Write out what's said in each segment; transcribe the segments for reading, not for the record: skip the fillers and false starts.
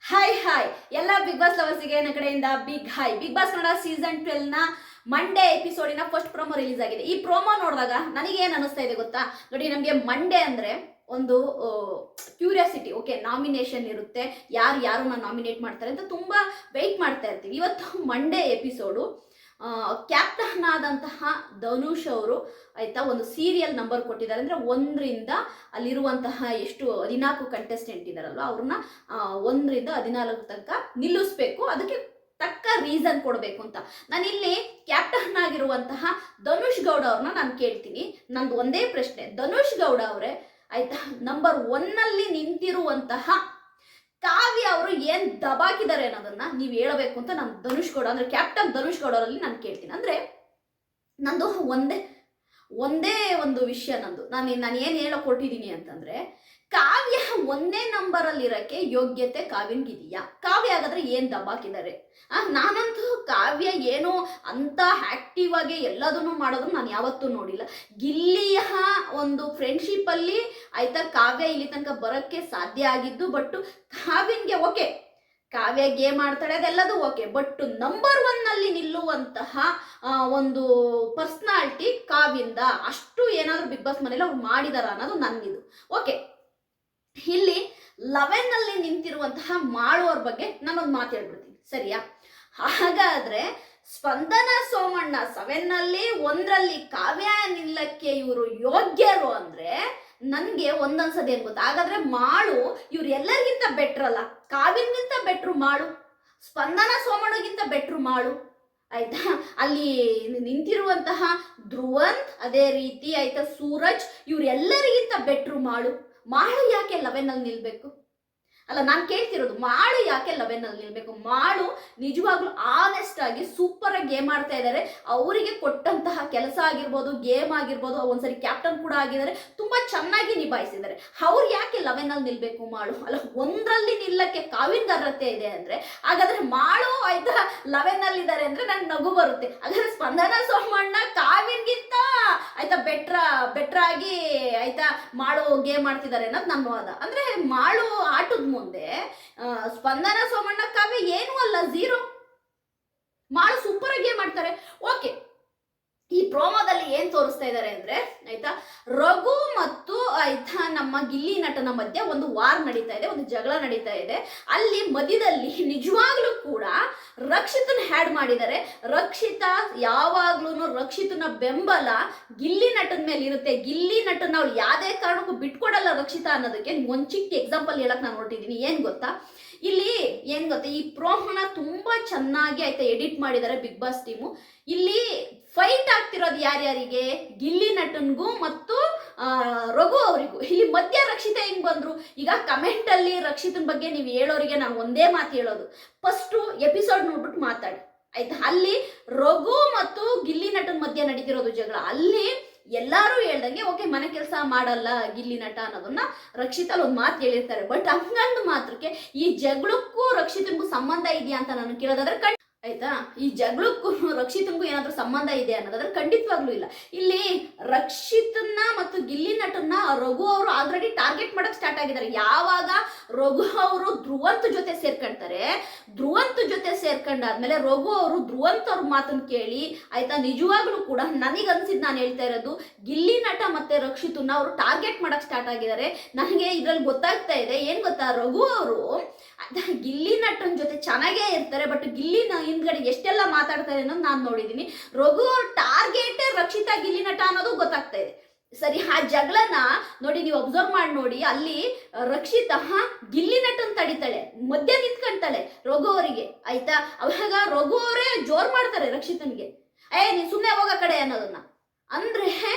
Hi ಎಲ್ಲ big boss ಲವರ್ಸ್ಗೆ ನನ್ನ ಕಡೆಯಿಂದ big hi. Bigg Boss Kannada season 12 ನ ಮಂಡೇ ಎಪಿಸೋಡಿನ ಫಸ್ಟ್ ಪ್ರೋಮೋ ರಿಲೀಸ್ ಆಗಿದೆ. ಈ ಪ್ರೋಮೋ ನೋಡಿದಾಗ ನನಗೆ ಏನು ಅನಿಸ್ತಾ ಇದೆ ಗೊತ್ತಾ, ನೋಡಿ ನಮಗೆ ಮಂಡೇ ಅಂದ್ರೆ ಒಂದು ಕ್ಯೂರಿಯಾಸಿಟಿ. ಓಕೆ, ನಾಮಿನೇಷನ್ ಇರುತ್ತೆ, ಯಾರನ್ನ ನಾಮಿನೇಟ್ ಮಾಡ್ತಾರೆ ಅಂತ ತುಂಬಾ ವೆಯ್ಟ್ ಮಾಡ್ತಾ ಇರ್ತೀವಿ. ಇವತ್ತು ಮಂಡೇ ಎಪಿಸೋಡು ಕ್ಯಾಪ್ಟನ್ ಆದಂತಹ ಧನುಷ್ ಅವರು ಆಯ್ತಾ ಒಂದು ಸೀರಿಯಲ್ ನಂಬರ್ ಕೊಟ್ಟಿದ್ದಾರೆ. ಅಂದರೆ 1ರಿಂದ ಅಲ್ಲಿರುವಂತಹ ಎಷ್ಟು 14 ಕಂಟೆಸ್ಟೆಂಟ್ ಇದ್ದಾರಲ್ವ, ಅವ್ರನ್ನ 1ರಿಂದ 14 ತನಕ ನಿಲ್ಲಿಸ್ಬೇಕು, ಅದಕ್ಕೆ ತಕ್ಕ ರೀಸನ್ ಕೊಡಬೇಕು ಅಂತ. ನಾನಿಲ್ಲಿ ಕ್ಯಾಪ್ಟನ್ ಆಗಿರುವಂತಹ ಧನುಷ್ ಗೌಡ ಅವ್ರನ್ನ ನಾನು ಕೇಳ್ತೀನಿ. ನಂದು ಒಂದೇ ಪ್ರಶ್ನೆ, ಧನುಷ್ ಗೌಡ ಅವರೇ ಆಯ್ತಾ ನಂಬರ್ 1ನಲ್ಲಿ ನಿಂತಿರುವಂತಹ ಕಾವ್ಯ ಅವರು ಏನ್ ದಬಾಕಿದ್ದಾರೆ ಅನ್ನೋದನ್ನ ನೀವು ಹೇಳಬೇಕು ಅಂತ ನಾನು ಧನುಷ್ ಗೌಡ ಅಂದ್ರೆ ಕ್ಯಾಪ್ಟನ್ ಧನುಷ್ ಗೌಡ ಅವರಲ್ಲಿ ನಾನು ಕೇಳ್ತೀನಿ. ಅಂದ್ರೆ ನಂದು ಒಂದೇ ಒಂದು ವಿಷಯ, ನಾನು ಏನು ಹೇಳಕ್ ಕೊಟ್ಟಿದ್ದೀನಿ ಅಂತಂದ್ರೆ, ಕಾವ್ಯ 1ನೇ ನಂಬರಲ್ಲಿ ಇರಕ್ಕೆ ಯೋಗ್ಯತೆ ಕಾವ್ಯನ್ಗಿದೆಯಾ? ಕಾವ್ಯ ಹಾಗಾದ್ರೆ ಏನ್ ದಬಾಕಿದ್ದಾರೆ? ನಾನಂತೂ ಕಾವ್ಯ ಏನೋ ಅಂತ ಆಕ್ಟಿವ್ ಆಗಿ ಎಲ್ಲದನ್ನು ಮಾಡೋದನ್ನು ನಾನು ಯಾವತ್ತೂ ನೋಡಿಲ್ಲ. ಗಿಲ್ಲಿಯ ಒಂದು ಫ್ರೆಂಡ್ಶಿಪ್ ಅಲ್ಲಿ ಆಯ್ತಾ ಕಾವ್ಯ ಇಲ್ಲಿ ತನಕ ಬರೋಕ್ಕೆ ಸಾಧ್ಯ ಆಗಿದ್ದು, ಬಟ್ ಕಾವ್ಯನ್ಗೆ ಓಕೆ, ಕಾವ್ಯ ಗೇಮ್ ಆಡ್ತಾಳೆ ಅದೆಲ್ಲದು ಓಕೆ, ಬಟ್ ನಂಬರ್ 1ನಲ್ಲಿ ನಿಲ್ಲುವಂತಹ ಒಂದು ಪರ್ಸನಾಲಿಟಿ ಕಾವ್ಯಿಂದ ಅಷ್ಟು ಏನಾದರೂ ಬಿಗ್ ಬಾಸ್ ಮನೇಲಿ ಅವ್ರು ಮಾಡಿದಾರ ಅನ್ನೋದು ನನ್ಗಿದು. ಓಕೆ, ಇಲ್ಲಿ 11ನಲ್ಲಿ ನಿಂತಿರುವಂತಹ ಮಾಳುವವ್ರ ಬಗ್ಗೆ ನಾನೊಂದು ಮಾತು ಹೇಳ್ಬಿಡ್ತೀನಿ, ಸರಿಯಾ? ಹಾಗಾದ್ರೆ ಸ್ಪಂದನ ಸೋಮಣ್ಣ 7ನಲ್ಲಿ 1ರಲ್ಲಿ ಕಾವ್ಯ ನಿಲ್ಲಕ್ಕೆ ಇವರು ಯೋಗ್ಯರು ಅಂದ್ರೆ ನನ್ಗೆ ಒಂದನ್ಸದ ಏನ್ ಗೊತ್ತಾ, ಹಾಗಾದ್ರೆ ಮಾಳು ಇವ್ರು ಎಲ್ಲರಿಗಿಂತ ಬೆಟ್ರ್ ಅಲ್ಲ? ಕಾವ್ಯನ್ಗಿಂತ ಬೆಟ್ರು ಮಾಳು, ಸ್ಪಂದನ ಸೋಮಣ್ಣಗಿಂತ ಬೆಟ್ರು ಮಾಳು, ಆಯ್ತಾ? ಅಲ್ಲಿ ನಿಂತಿರುವಂತಹ ಧ್ರುವಂತ್, ಅದೇ ರೀತಿ ಆಯ್ತಾ ಸೂರಜ್, ಇವ್ರೆಲ್ಲರಿಗಿಂತ ಬೆಟ್ರು ಮಾಳು ಯಾಕೆ 11ನಲ್ಲಿ ನಿಲ್ಬೇಕು? ಅಲ್ಲ, ನಾನು ಕೇಳ್ತಿರೋದು, ಮಾಳು ಯಾಕೆ 11ನಲ್ಲಿ ನಿಲ್ಬೇಕು? ಮಾಳು ನಿಜವಾಗ್ಲೂ ಆನೆಸ್ಟ್ ಆಗಿ ಸೂಪರ್ ಆಗಿ ಗೇಮ್ ಆಡ್ತಾ ಇದ್ದಾರೆ. ಅವರಿಗೆ ಕೊಟ್ಟಂತಹ ಕೆಲಸ ಆಗಿರ್ಬೋದು, ಗೇಮ್ ಆಗಿರ್ಬೋದು, ಒಂದ್ಸರಿ ಕ್ಯಾಪ್ಟನ್ ಕೂಡ ಆಗಿದ್ದಾರೆ, ತುಂಬಾ ಚೆನ್ನಾಗಿ ನಿಭಾಯಿಸಿದ್ದಾರೆ. ಅವ್ರು ಯಾಕೆ 11ನಲ್ಲಿ ನಿಲ್ಬೇಕು ಮಾಳು? ಅಲ್ಲ, 1ರಲ್ಲಿ ನಿಲ್ಲಕ್ಕೆ ಕಾವ್ಯನ್ಗೆ ಅರ್ಹತೆ ಇದೆ ಅಂದ್ರೆ ಹಾಗಾದ್ರೆ ಮಾಳು ಆಯ್ತಾ 11ನಲ್ಲಿ ಇದ್ದಾರೆ ಅಂದ್ರೆ ನಂಗೆ ನಗು ಬರುತ್ತೆ. ಹಾಗಾದ್ರೆ ಸ್ಪಂದನ ಸೋಮಣ್ಣ ಕಾವ್ಯನ್ಗಿಂತ ಆಯ್ತಾ ಬೆಟ್ರಾಗಿ ಆಯ್ತಾ ಮಾಳು ಗೇಮ್ ಆಡ್ತಿದ್ದಾರೆ ಅನ್ನೋದು ನಮ್ಮ ವಾದ. ಅಂದ್ರೆ ಮಾಳು ಆಟದ ಮುಂದೆ ಸ್ಪಂದನ ಸೋಮಣ್ಣ ಕಾವ್ಯ ಏನು ಅಲ್ಲ, ಝೀರೋ. ಮಾಳು ಸೂಪರ್ ಆಗಿ ಮಾಡ್ತಾರೆ. ಓಕೆ, ಈ ಪ್ರೋಮೋದಲ್ಲಿ ಏನ್ ತೋರಿಸ್ತಾ ಇದ್ದಾರೆ ಅಂದ್ರೆ ಆಯ್ತಾ ರಘು ಮತ್ತು ಆಯ್ತಾ ನಮ್ಮ ಗಿಲ್ಲಿ ನಟನ ಮಧ್ಯೆ ಒಂದು ವಾರ್ ನಡೀತಾ ಇದೆ, ಒಂದು ಜಗಳ ನಡೀತಾ ಇದೆ. ಅಲ್ಲಿ ಮಧ್ಯದಲ್ಲಿ ನಿಜವಾಗ್ಲೂ ಕೂಡ ರಕ್ಷಿತನ ಹ್ಯಾಡ್ ಮಾಡಿದ್ದಾರೆ. ರಕ್ಷಿತಾ ಯಾವಾಗ್ಲೂ ರಕ್ಷಿತನ ಬೆಂಬಲ ಗಿಲ್ಲಿ ನಟನ ಮೇಲೆ ಇರುತ್ತೆ. ಗಿಲ್ಲಿ ನಟನ ಅವ್ರು ಯಾವುದೇ ಕಾರಣಕ್ಕೂ ಬಿಟ್ಕೊಡಲ್ಲ ರಕ್ಷಿತಾ ಅನ್ನೋದಕ್ಕೆ ಒಂದು ಚಿಕ್ಕ ಎಕ್ಸಾಂಪಲ್ ಹೇಳಕ್ ನಾನು ಹೊರಟಿದ್ದೀನಿ. ಏನ್ ಗೊತ್ತಾ, ಇಲ್ಲಿ ಏನ್ ಗೊತ್ತಾ, ಈ ಪ್ರೋಮೋನ ತುಂಬಾ ಚೆನ್ನಾಗಿ ಆಯ್ತಾ ಎಡಿಟ್ ಮಾಡಿದ್ದಾರೆ ಬಿಗ್ ಬಾಸ್ ಟೀಮು. ಇಲ್ಲಿ ಫೈಟ್ ಆಗ್ತಿರೋದು ಯಾರ್ಯಾರಿಗೆ? ಗಿಲ್ಲಿ ನಟನ್ಗೂ ಮತ್ತು ರಘು ಅವರಿಗೂ. ಇಲ್ಲಿ ಮಧ್ಯ ರಕ್ಷಿತಾ ಹೆಂಗ್ ಬಂದ್ರು? ಈಗ ಕಮೆಂಟ್ ಅಲ್ಲಿ ರಕ್ಷಿತನ ಬಗ್ಗೆ ನೀವು ಹೇಳೋರಿಗೆ ನಾನು ಒಂದೇ ಮಾತು ಹೇಳೋದು, ಫಸ್ಟ್ ಎಪಿಸೋಡ್ ನೋಡ್ಬಿಟ್ಟು ಮಾತಾಡಿ ಆಯ್ತಾ. ಅಲ್ಲಿ ರಘು ಮತ್ತು ಗಿಲ್ಲಿ ನಟನ್ ಮಧ್ಯೆ ನಡೀತಿರೋದು ಜಗಳ. ಅಲ್ಲಿ ಎಲ್ಲಾರು ಹೇಳ್ದಂಗೆ ಓಕೆ, ಮನೆ ಕೆಲಸ ಮಾಡಲ್ಲ ಗಿಲ್ಲಿ ನಟ ಅನ್ನೋದನ್ನ ರಕ್ಷಿತಲ್ಲಿ ಒಂದು ಮಾತು ಹೇಳಿರ್ತಾರೆ. ಬಟ್ ಹಂಗಂದು ಮಾತ್ರಕ್ಕೆ ಈ ಜಗಳಕ್ಕೂ ರಕ್ಷಿತನ್ಗೂ ಸಂಬಂಧ ಇದೆಯಾ ಅಂತ ನಾನು ಕೇಳೋದಾದ್ರೆ ಆಯ್ತಾ, ಈ ಜಗಳಕ್ಕೂ ರಕ್ಷಿತನ್ಗೂ ಏನಾದ್ರೂ ಸಂಬಂಧ ಇದೆ ಅನ್ನೋದಾದ್ರೆ ಖಂಡಿತವಾಗ್ಲೂ ಇಲ್ಲ. ಇಲ್ಲಿ ರಕ್ಷಿತನ್ನ ಮತ್ತು ಗಿಲ್ಲಿ ನಟನ್ನ ರಘು ಅವರು ಆಲ್ರೆಡಿ ಟಾರ್ಗೆಟ್ ಮಾಡಕ್ ಸ್ಟಾರ್ಟ್ ಆಗಿದ್ದಾರೆ. ಯಾವಾಗ ರಘು ಅವರು ಧ್ರುವಂತ್ ಜೊತೆ ಸೇರ್ಕೊಂತಾರೆ, ಧ್ರುವಂತ್ ಜೊತೆ ಸೇರ್ಕೊಂಡಾದ್ಮೇಲೆ ರಘು ಅವರು ಧ್ರುವಂತ್ ಅವ್ರ ಮಾತನ್ನ ಕೇಳಿ ಆಯ್ತಾ, ನಿಜವಾಗ್ಲೂ ಕೂಡ ನನಗನ್ಸಿದ್ ನಾನು ಹೇಳ್ತಾ ಇರೋದು, ಗಿಲ್ಲಿ ನಟ ಮತ್ತೆ ರಕ್ಷಿತನ್ನ ಅವರು ಟಾರ್ಗೆಟ್ ಮಾಡಕ್ ಸ್ಟಾರ್ಟ್ ಆಗಿದ್ದಾರೆ. ನನಗೆ ಇದ್ರಲ್ಲಿ ಗೊತ್ತಾಗ್ತಾ ಇದೆ, ಏನ್ ಗೊತ್ತಾ, ರಘು ಅವರು ಗಿಲ್ಲಿ ನಟನ ಜೊತೆ ಚೆನ್ನಾಗೇ ಇರ್ತಾರೆ, ಬಟ್ ಗಿಲ್ಲಿನ ಹಿಂದ್ಗಡೆ ಎಷ್ಟೆಲ್ಲ ಮಾತಾಡ್ತಾರೆ ಅನ್ನೋದು ನಾನು ನೋಡಿದ್ದೀನಿ. ರಘು ಅವ್ರ ಟಾರ್ಗೆಟ್ ರಕ್ಷಿತಾ ಗಿಲ್ಲಿ ನಟ ಅನ್ನೋದು ಗೊತ್ತಾಗ್ತಾ ಇದೆ. ಸರಿ, ಆ ಜಗಳನ ನೋಡಿ, ನೀವು ಅಬ್ಸರ್ವ್ ಮಾಡಿ ನೋಡಿ. ಅಲ್ಲಿ ರಕ್ಷಿತಾ ಗಿಲ್ಲಿ ನಟನ್ ತಡಿತಾಳೆ, ಮಧ್ಯ ನಿಂತ್ಕೊಂತಾಳೆ ರಘು ಅವರಿಗೆ ಆಯ್ತಾ. ಅವಾಗ ರಘು ಅವರೇ ಜೋರ್ ಮಾಡ್ತಾರೆ ರಕ್ಷಿತನ್ಗೆ, ನೀನ್ ಸುಮ್ಮನೆ ಹೋಗೋ ಕಡೆ ಅನ್ನೋದನ್ನ. ಅಂದ್ರೆ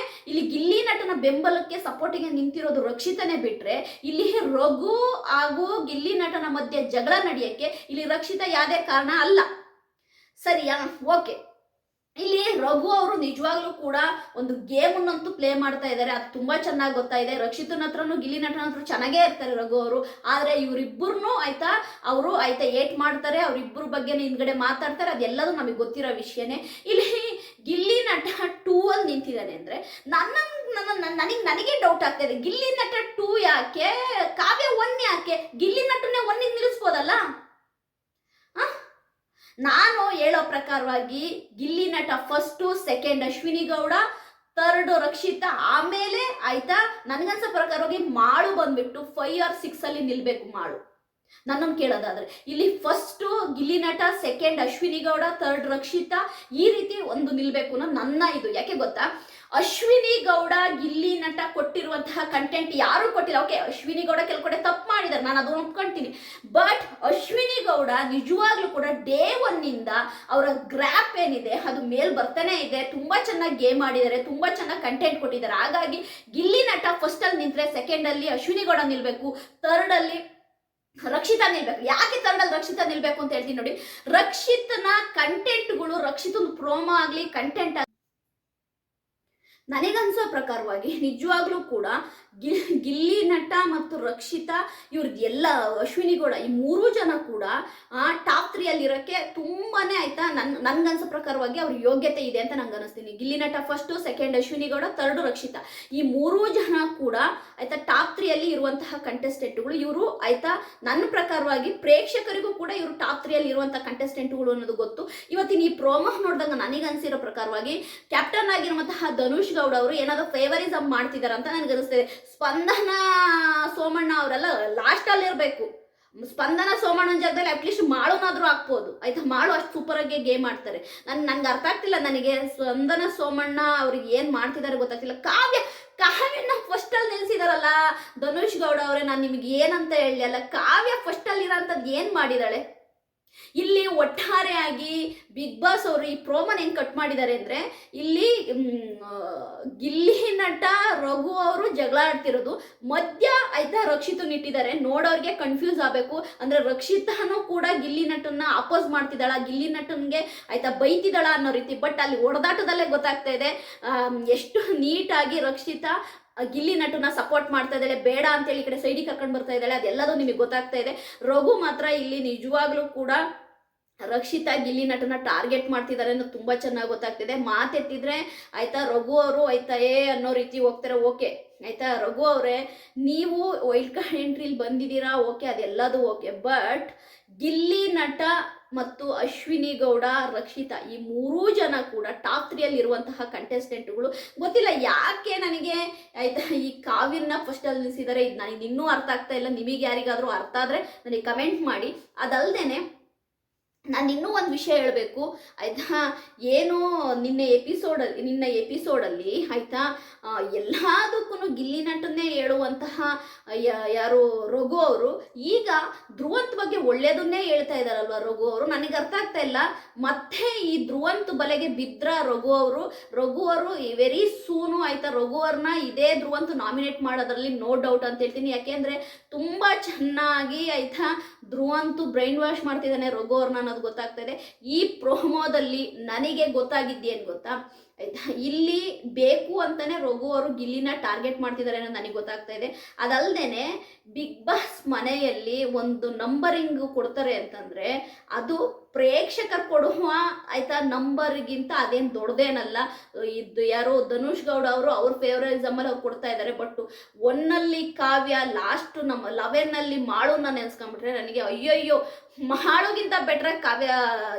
ಇಲ್ಲಿ ಗಿಲ್ಲಿ ನಟನ ಬೆಂಬಲಕ್ಕೆ ಸಪೋರ್ಟಿಗೆ ನಿಂತಿರೋದು ರಕ್ಷಿತನೇ ಬಿಟ್ರೆ, ಇಲ್ಲಿ ರಘು ಹಾಗೂ ಗಿಲ್ಲಿ ನಟನ ಮಧ್ಯೆ ಜಗಳ ನಡೆಯಕ್ಕೆ ಇಲ್ಲಿ ರಕ್ಷಿತಾ ಯಾವುದೇ ಕಾರಣ ಅಲ್ಲ, ಸರಿಯಾ? ಓಕೆ, ಇಲ್ಲಿ ರಘು ಅವರು ನಿಜವಾಗ್ಲೂ ಕೂಡ ಒಂದು ಗೇಮನ್ನಂತೂ ಪ್ಲೇ ಮಾಡ್ತಾ ಇದ್ದಾರೆ, ಅದು ತುಂಬಾ ಚೆನ್ನಾಗಿ ಗೊತ್ತಾಯಿದೆ. ರಕ್ಷಿತನ ಹತ್ರನು ಗಿಲ್ಲಿ ನಟನ ಹತ್ರ ಚೆನ್ನಾಗೇ ಇರ್ತಾರೆ ರಘು ಅವರು. ಆದ್ರೆ ಇವರಿಬ್ಬರನ್ನು ಆಯ್ತಾ ಅವರು ಆಯ್ತಾ ಏಟ್ ಮಾಡ್ತಾರೆ, ಅವ್ರಿಬ್ಬರ ಬಗ್ಗೆ ಹಿಂದ್ಗಡೆ ಮಾತಾಡ್ತಾರೆ, ಅದೆಲ್ಲದೂ ನಮಗೆ ಗೊತ್ತಿರೋ ವಿಷಯನೇ. ಇಲ್ಲಿ ಗಿಲ್ಲಿ ನಟ 2 ನಿಂತಿದ್ದಾನೆ ಅಂದ್ರೆ ನನಗೆ ಡೌಟ್ ಆಗ್ತಾ ಇದೆ, ಗಿಲ್ಲಿ ನಟ 2 ಯಾಕೆ, ಕಾವ್ಯ 1 ಯಾಕೆ? ಗಿಲ್ಲಿ ನಟನೇ 1ಗೆ ನಿಲ್ಲಿಸ್ಬೋದಲ್ಲ? ನಾನು ಹೇಳೋ ಪ್ರಕಾರವಾಗಿ ಗಿಲ್ಲಿ ನಟ first, second Ashwini Gowda, third Rakshita, ಆಮೇಲೆ ಆಯ್ತಾ ನನ್ಗನ್ಸೋ ಪ್ರಕಾರವಾಗಿ ಮಾಳು ಬಂದ್ಬಿಟ್ಟು 5 or 6 ಅಲ್ಲಿ ನಿಲ್ಬೇಕು ಮಾಳು. ನನ್ನನ್ನು ಕೇಳೋದಾದ್ರೆ ಇಲ್ಲಿ ಫಸ್ಟು ಗಿಲ್ಲಿ ನಟ, ಸೆಕೆಂಡ್ ಅಶ್ವಿನಿ ಗೌಡ, ಥರ್ಡ್ ರಕ್ಷಿತಾ, ಈ ರೀತಿ ಒಂದು ನಿಲ್ಬೇಕು ಅನ್ನೋ ನನ್ನ ಇದು. ಯಾಕೆ ಗೊತ್ತಾ, ಅಶ್ವಿನಿ ಗೌಡ ಗಿಲ್ಲಿ ನಟ ಕೊಟ್ಟಿರುವಂತಹ ಕಂಟೆಂಟ್ ಯಾರು ಕೊಟ್ಟಿಲ್ಲ. ಓಕೆ, ಅಶ್ವಿನಿ ಗೌಡ ಕೆಲವು ಕಡೆ ತಪ್ಪು ಮಾಡಿದ್ದಾರೆ, ನಾನು ಅದನ್ನು ಒಪ್ಕೊಂತೀನಿ. ಬಟ್ ಅಶ್ವಿನಿ ಗೌಡ ನಿಜವಾಗ್ಲೂ ಕೂಡ ಡೇ 1 ಅವರ ಗ್ರ್ಯಾಪ್ ಏನಿದೆ ಅದು ಮೇಲ್ ಬರ್ತಾನೆ ಇದೆ. ತುಂಬಾ ಚೆನ್ನಾಗಿ ಗೇಮ್ ಆಡಿದ್ದಾರೆ, ತುಂಬಾ ಚೆನ್ನಾಗಿ ಕಂಟೆಂಟ್ ಕೊಟ್ಟಿದ್ದಾರೆ. ಹಾಗಾಗಿ ಗಿಲ್ಲಿ ನಟ ಫಸ್ಟ್ ಅಲ್ಲಿ ನಿಂತ್ರೆ, ಸೆಕೆಂಡ್ ಅಲ್ಲಿ ಅಶ್ವಿನಿ ಗೌಡ ನಿಲ್ಬೇಕು, ಥರ್ಡ್ ಅಲ್ಲಿ ರಕ್ಷಿತಾ ನಿಲ್ಬೇಕು. ಯಾಕೆ ಥರ್ಡಲ್ಲಿ ರಕ್ಷಿತಾ ನಿಲ್ಬೇಕು ಅಂತ ಹೇಳ್ತೀನಿ ನೋಡಿ. ರಕ್ಷಿತನ ಕಂಟೆಂಟ್ಗಳು, ರಕ್ಷಿತನ ಪ್ರೋಮೋ ಆಗ್ಲಿ, ಕಂಟೆಂಟ್ ನನಗನ್ಸೋ ಪ್ರಕಾರವಾಗಿ ನಿಜವಾಗ್ಲೂ ಕೂಡ ಗಿಲ್ಲಿ ನಟ ಮತ್ತು ರಕ್ಷಿತಾ ಇವ್ರದ್ದು ಎಲ್ಲ, ಅಶ್ವಿನಿ ಗೌಡ, ಈ 3 ಜನ ಕೂಡ ಟಾಪ್ 3 ಅಲ್ಲಿ ಇರೋಕ್ಕೆ ತುಂಬಾನೇ ಆಯ್ತಾ ನನ್ಗನ್ಸೋ ಪ್ರಕಾರವಾಗಿ ಅವ್ರ ಯೋಗ್ಯತೆ ಇದೆ ಅಂತ ನಂಗೆ ಅನಿಸ್ತೀನಿ. ಗಿಲ್ಲಿ ನಟ first, second Ashwini Gowda, third Rakshita, ಈ 3 ಜನ ಕೂಡ ಆಯ್ತಾ ಟಾಪ್ 3 ಅಲ್ಲಿ ಇರುವಂತಹ ಕಂಟೆಸ್ಟೆಂಟ್ಗಳು ಇವರು. ಆಯ್ತಾ ನನ್ನ ಪ್ರಕಾರವಾಗಿ ಪ್ರೇಕ್ಷಕರಿಗೂ ಕೂಡ ಇವರು ಟಾಪ್ 3 ಅಲ್ಲಿ ಇರುವಂತಹ ಕಂಟೆಸ್ಟೆಂಟ್ಗಳು ಅನ್ನೋದು ಗೊತ್ತು. ಇವತ್ತಿನ ಈ ಪ್ರೋಮೋ ನೋಡಿದಾಗ ನನಗನ್ಸಿರೋ ಪ್ರಕಾರವಾಗಿ ಕ್ಯಾಪ್ಟನ್ ಆಗಿರುವಂತಹ ಧನುಷ್ ಗೌಡ ಅವರು ಏನಾದ್ರು ಫೇವರಿಸಮ್ ಮಾಡ್ತಿದ್ದಾರೆ ಅಂತ ನನಗೆ ಅನಿಸ್ತದೆ. ಸ್ಪಂದನ, ಸೋಮಣ್ಣ ಅವರೆಲ್ಲ ಲಾಸ್ಟ್ ಅಲ್ಲಿ ಇರಬೇಕು. ಸ್ಪಂದನ, ಸೋಮಣ್ಣನ ಜಾಗದಲ್ಲಿ ಅಟ್ಲೀಸ್ಟ್ ಮಾಳುನಾದ್ರೂ ಹಾಕ್ಬೋದು ಆಯ್ತಾ. ಮಾಳು ಅಷ್ಟು ಸೂಪರ್ ಆಗಿ ಗೇಮ್ ಮಾಡ್ತಾರೆ. ನನ್ಗೆ ಅರ್ಥ ಆಗ್ತಿಲ್ಲ, ನನಗೆ ಸ್ಪಂದನ, ಸೋಮಣ್ಣ ಅವ್ರಿಗೆ ಏನ್ ಮಾಡ್ತಿದ್ದಾರೆ ಗೊತ್ತಾಗ್ತಿಲ್ಲ. ಕಾವ್ಯನ ಫಸ್ಟ್ ಅಲ್ಲಿ ನಿಲ್ಸಿದಾರಲ್ಲ ಧನುಷ್ ಗೌಡ ಅವರೇ, ನಾನು ನಿಮ್ಗೆ ಏನಂತ ಹೇಳಿ ಅಲ್ಲ, ಕಾವ್ಯ ಫಸ್ಟ್ ಅಲ್ಲಿ ಇರೋಂಥದ್ದು ಏನ್ ಮಾಡಿದಾಳೆ ಇಲ್ಲಿ. ಒಟ್ಟಾರೆಯಾಗಿ ಬಿಗ್ ಬಾಸ್ ಅವರು ಈ ಪ್ರೋಮನ್ ಹೆಂಗ್ ಕಟ್ ಮಾಡಿದ್ದಾರೆ ಅಂದ್ರೆ, ಇಲ್ಲಿ ಗಿಲ್ಲಿ ನಟ ರಘು ಅವರು ಜಗಳ ಆಡ್ತಿರೋದು ಮಧ್ಯ ಆಯ್ತಾ ರಕ್ಷಿತನ್ ಇಟ್ಟಿದ್ದಾರೆ. ನೋಡೋರ್ಗೆ ಕನ್ಫ್ಯೂಸ್ ಆಗಬೇಕು ಅಂದ್ರೆ ರಕ್ಷಿತಾನು ಕೂಡ ಗಿಲ್ಲಿ ನಟನ್ನ ಅಪೋಸ್ ಮಾಡ್ತಿದ್ದಾಳ, ಗಿಲ್ಲಿ ನಟನ್ಗೆ ಆಯ್ತಾ ಬೈತಿದ್ದಾಳ ಅನ್ನೋ ರೀತಿ. ಬಟ್ ಅಲ್ಲಿ ಹೊಡೆದಾಟದಲ್ಲೇ ಗೊತ್ತಾಗ್ತಾ ಇದೆ ಎಷ್ಟು ನೀಟಾಗಿ ರಕ್ಷಿತಾ ಗಿಲ್ಲಿ ನಟನ ಸಪೋರ್ಟ್ ಮಾಡ್ತಾ ಇದ್ದಾಳೆ. ಬೇಡ ಅಂತೇಳಿ ಈ ಕಡೆ ಸೈಡಿಗೆ ಕರ್ಕೊಂಡು ಬರ್ತಾ ಇದ್ದಾಳೆ, ಅದೆಲ್ಲದೂ ನಿಮಗೆ ಗೊತ್ತಾಗ್ತಾ ಇದೆ. ರಘು ಮಾತ್ರ ಇಲ್ಲಿ ನಿಜವಾಗ್ಲೂ ಕೂಡ ರಕ್ಷಿತಾ ಗಿಲ್ಲಿ ನಟನ ಟಾರ್ಗೆಟ್ ಮಾಡ್ತಿದ್ದಾರೆ ಅನ್ನೋದು ತುಂಬಾ ಚೆನ್ನಾಗಿ ಗೊತ್ತಾಗ್ತಿದೆ. ಮಾತೆತ್ತಿದ್ರೆ ಆಯ್ತಾ ರಘು ಅವರು ಆಯ್ತಾ ಅನ್ನೋ ರೀತಿ ಹೋಗ್ತಾರೆ. ಓಕೆ ಆಯ್ತಾ ರಘು ಅವರೇ, ನೀವು ವೈಲ್ಡ್ ಕಾರ್ಡ್ ಎಂಟ್ರಿಲಿ ಬಂದಿದ್ದೀರಾ, ಓಕೆ ಅದೆಲ್ಲದು ಓಕೆ. ಬಟ್ ಗಿಲ್ಲಿ ನಟ ಮತ್ತು ಅಶ್ವಿನಿ ಗೌಡ, ರಕ್ಷಿತಾ, ಈ 3 ಜನ ಕೂಡ ಟಾಪ್ 3 ಅಲ್ಲಿ ಇರುವಂತಹ ಕಂಟೆಸ್ಟೆಂಟ್ಗಳು. ಗೊತ್ತಿಲ್ಲ ಯಾಕೆ ನನಗೆ ಆಯ್ತಾ ಈ ಕಾವ್ಯನ ಫಸ್ಟ್ ಅಲ್ಲಿ ನಿಲ್ಲಿಸಿದ್ದಾರೆ, ಇದು ನನಗೆ ಇನ್ನೂ ಅರ್ಥ ಆಗ್ತಾ ಇಲ್ಲ. ನಿಮಗೆ ಯಾರಿಗಾದ್ರೂ ಅರ್ಥ ಆದ್ರೆ ನನಗೆ ಕಮೆಂಟ್ ಮಾಡಿ. ಅದಲ್ದೇನೆ ನಾನು ಇನ್ನೂ ಒಂದು ವಿಷಯ ಹೇಳಬೇಕು ಆಯ್ತಾ. ಏನು ನಿನ್ನೆ ಎಪಿಸೋಡಲ್ಲಿ ಆಯ್ತಾ ಎಲ್ಲದಕ್ಕೂ ಗಿಲ್ಲಿ ನಟನ್ನೇ ಹೇಳುವಂತಹ ಯಾರು ರಘು ಅವರು ಈಗ ಧ್ರುವಂತ್ ಬಗ್ಗೆ ಒಳ್ಳೇದನ್ನೇ ಹೇಳ್ತಾ ಇದ್ದಾರಲ್ವ ರಘು ಅವರು. ನನಗೆ ಅರ್ಥ ಆಗ್ತಾ ಇಲ್ಲ ಮತ್ತೆ ಈ ಧ್ರುವಂತ್ ಬಲೆಗೆ ಬಿದ್ರ ರಘು ಅವರು ವೆರಿ ಸೂನು ಆಯ್ತಾ ರಘು ಅವ್ರನ್ನ ಇದೇ ಧ್ರುವಂತ್ ನಾಮಿನೇಟ್ ಮಾಡೋದ್ರಲ್ಲಿ ನೋ ಡೌಟ್ ಅಂತ ಹೇಳ್ತೀನಿ. ಯಾಕೆಂದ್ರೆ ತುಂಬಾ ಚೆನ್ನಾಗಿ ಆಯ್ತಾ ಧ್ರುವಂತ್ ಬ್ರೈನ್ ವಾಶ್ ಮಾಡ್ತಿದ್ದಾನೆ ರಘು ಅವ್ರನ್ನ ಅನ್ನೋದು ಗೊತ್ತಾಗ್ತಾ ಇದೆ. ಈ ಪ್ರೋಮೋದಲ್ಲಿ ನನಗೆ ಗೊತ್ತಾಗಿದ್ದೇನು ಗೊತ್ತಾ ಆಯ್ತಾ, ಇಲ್ಲಿ ಬೇಕು ಅಂತಾನೆ ರಘು ಅವರು ಗಿಲ್ಲಿನ ಟಾರ್ಗೆಟ್ ಮಾಡ್ತಿದ್ದಾರೆ ಅನ್ನೋದು ನನಗೆ ಗೊತ್ತಾಗ್ತಾ ಇದೆ. ಅದಲ್ದೇನೆ ಬಿಗ್ ಬಾಸ್ ಮನೆಯಲ್ಲಿ ಒಂದು ನಂಬರಿಂಗ್ ಕೊಡ್ತಾರೆ ಅಂತಂದ್ರೆ ಅದು ಪ್ರೇಕ್ಷಕರು ಕೊಡುವ ಆಯ್ತಾ ನಂಬರ್ಗಿಂತ ಅದೇನು ದೊಡ್ಡದೇನಲ್ಲ. ಇದು ಯಾರೋ ಧನುಷ್ ಗೌಡ ಅವರು ಅವ್ರ ಫೇವರಿಸಮಲ್ಲಿ ಅವ್ರು ಕೊಡ್ತಾ ಇದ್ದಾರೆ. ಬಟ್ 1 ಕಾವ್ಯ, ಲಾಸ್ಟ್ ನಮ್ಮ 11 ಮಾಳುನ ನೆನೆಸ್ಕೊಂಡ್ಬಿಟ್ರೆ ನನಗೆ ಅಯ್ಯಯ್ಯೋ, ಮಾಳುಗಿಂತ ಬೆಟ್ರಾಗಿ ಕಾವ್ಯ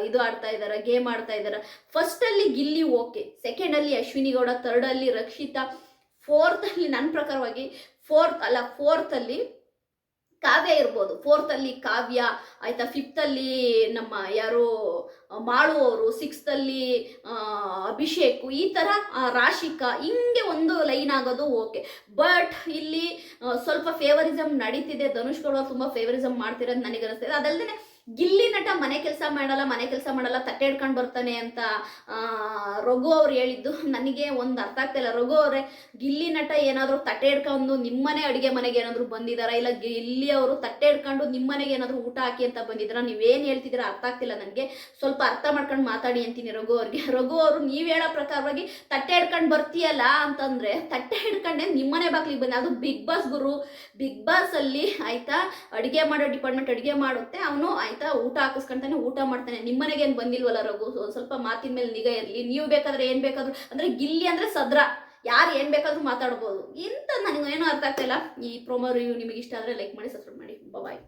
ಇದು ಆಡ್ತಾ ಇದ್ದಾರೆ, ಗೇಮ್ ಆಡ್ತಾ ಇದ್ದಾರೆ. ಫಸ್ಟಲ್ಲಿ ಗಿಲ್ಲಿ ಓಕೆ, ಸೆಕೆಂಡಲ್ಲಿ ಅಶ್ವಿನಿ ಗೌಡ, ಥರ್ಡಲ್ಲಿ ರಕ್ಷಿತಾ, ಫೋರ್ತಲ್ಲಿ ನನ್ನ ಪ್ರಕಾರವಾಗಿ ಫೋರ್ತಲ್ಲಿ ಕಾವ್ಯ ಇರ್ಬೋದು. 4th ಅಲ್ಲಿ ಕಾವ್ಯ ಆಯ್ತಾ, 5th ಅಲ್ಲಿ ನಮ್ಮ ಯಾರು ಮಾಳು ಅವರು, 6th ಅಲ್ಲಿ ಅಭಿಷೇಕ್, ಈ ತರ ರಾಶಿಕಾ, ಹಿಂಗೆ ಒಂದು ಲೈನ್ ಆಗೋದು ಓಕೆ. ಬಟ್ ಇಲ್ಲಿ ಸ್ವಲ್ಪ ಫೇವರಿಸಮ್ ನಡೀತಿದೆ. ಧನುಷ್ ಗೌಡ ತುಂಬಾ ಫೇವರಿಸಮ್ ಮಾಡ್ತಿರೋದು ನನಗೆ ಅನಿಸ್ತಿದೆ. ಅದಲ್ಲದೆ ಗಿಲ್ಲಿ ನಟ ಮನೆ ಕೆಲಸ ಮಾಡಲ್ಲ ತಟ್ಟೆ ಹಿಡ್ಕೊಂಡು ಬರ್ತಾನೆ ಅಂತ ರಘು ಅವ್ರು ಹೇಳಿದ್ದು ನನಗೆ ಒಂದು ಅರ್ಥ ಆಗ್ತಿಲ್ಲ. ರಘು ಅವರೇ, ಗಿಲ್ಲಿ ನಟ ಏನಾದರೂ ತಟ್ಟೆ ಹಿಡ್ಕೊಂಡು ನಿಮ್ಮನೆ ಅಡುಗೆ ಮನೆಗೆ ಏನಾದರೂ ಬಂದಿದ್ದಾರಾ, ಇಲ್ಲ ಗಿಲ್ಲಿ ಅವರು ತಟ್ಟೆ ಹಿಡ್ಕೊಂಡು ನಿಮ್ಮನೆಗೆ ಏನಾದರೂ ಊಟ ಹಾಕಿ ಅಂತ ಬಂದಿದ್ದೀರಾ? ನೀವೇನು ಹೇಳ್ತಿದ್ದೀರಾ ಅರ್ಥ ಆಗ್ತಿಲ್ಲ ನನಗೆ. ಸ್ವಲ್ಪ ಅರ್ಥ ಮಾಡ್ಕೊಂಡು ಮಾತಾಡಿ ಅಂತೀನಿ ರಘು ಅವ್ರಿಗೆ. ರಘು ಅವರು ನೀವು ಹೇಳೋ ಪ್ರಕಾರವಾಗಿ ತಟ್ಟೆ ಹಿಡ್ಕೊಂಡು ಬರ್ತೀಯಲ್ಲ ಅಂತಂದ್ರೆ ತಟ್ಟೆ ಹಿಡ್ಕೊಂಡೆ ನಿಮ್ಮನೆ ಬಾಗ್ಲಿಗೆ ಬಂದೆ. ಅದು ಬಿಗ್ ಬಾಸ್ ಗುರು. ಬಿಗ್ ಬಾಸ್ ಅಲ್ಲಿ ಆಯ್ತಾ ಅಡುಗೆ ಮಾಡೋ ಡಿಪಾರ್ಟ್ಮೆಂಟ್ ಅಡುಗೆ ಮಾಡುತ್ತೆ, ಅವನು ಆಯ್ತಾ ಊಟ ಹಾಕಿಸ್ಕೊಂತಾನೆ, ಊಟ ಮಾಡ್ತಾನೆ. ನಿಮ್ಮನೆಗೆ ಏನು ಬಂದಿಲ್ವಲ್ಲ ರಘು, ಸ್ವಲ್ಪ ಮಾತಿನ ಮೇಲೆ ನಿಗಾ ಇರಲಿ. ನೀವು ಬೇಕಾದ್ರೆ ಏನು ಬೇಕಾದ್ರೂ ಅಂದ್ರೆ ಗಿಲ್ಲಿ ಅಂದ್ರೆ ಸದ್ರ, ಯಾರು ಏನು ಬೇಕಾದ್ರೂ ಮಾತಾಡ್ಬೋದು ಇಂತ ನನಗೇನು ಅರ್ಥ ಆಗ್ತಾ ಇಲ್ಲ. ಈ ಪ್ರೋಮೋ ರಿವ್ಯೂ ನಿಮಗೆ ಇಷ್ಟ ಆದರೆ ಲೈಕ್ ಮಾಡಿ, ಸಬ್ಸ್ಕ್ರೈಬ್ ಮಾಡಿ. ಬಾಯ್.